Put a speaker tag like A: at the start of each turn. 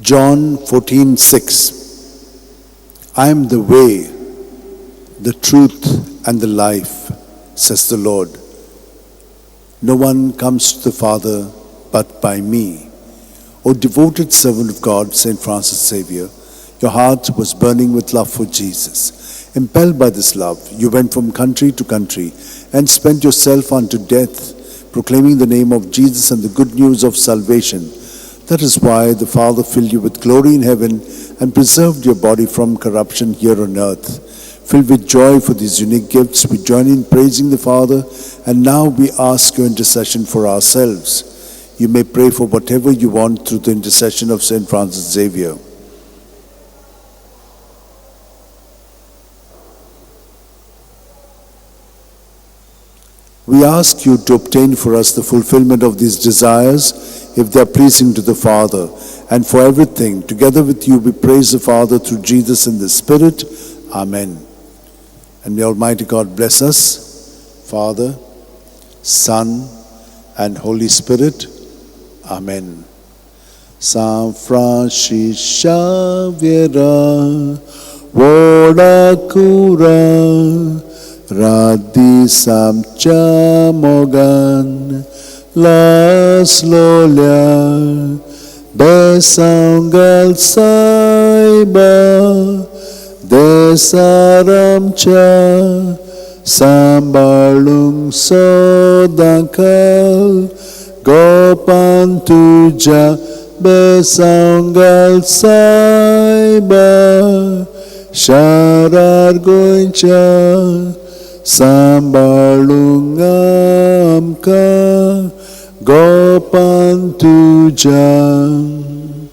A: John 14:6. I am the way, the truth, and the life, says the Lord. No one comes to the Father but by me. O devoted servant of God, St. Francis Xavier, your heart was burning with love for Jesus. Impelled by this love, you went from country to country and spent yourself unto death, proclaiming the name of Jesus and the good news of salvation. That is why the Father filled you with glory in heaven and preserved your body from corruption here on earth. Filled with joy for these unique gifts, we join in praising the Father, and now we ask your intercession for ourselves. You may pray for whatever you want through the intercession of St. Francis Xavier. We ask you to obtain for us the fulfillment of these desires, if they are pleasing to the Father. And for everything, together with you, we praise the Father through Jesus in the Spirit. Amen. And may Almighty God bless us, Father, Son, and Holy Spirit. Amen. San Francis Xavier, Vodakura, Radi Samcha Mogan, Las Lolia, Besangal Saiba, Desaramcha, Sambalung Sodakal, Gopantuja, Besangal Saiba, Sharar Goincha, Sambalungamka Gopantuja.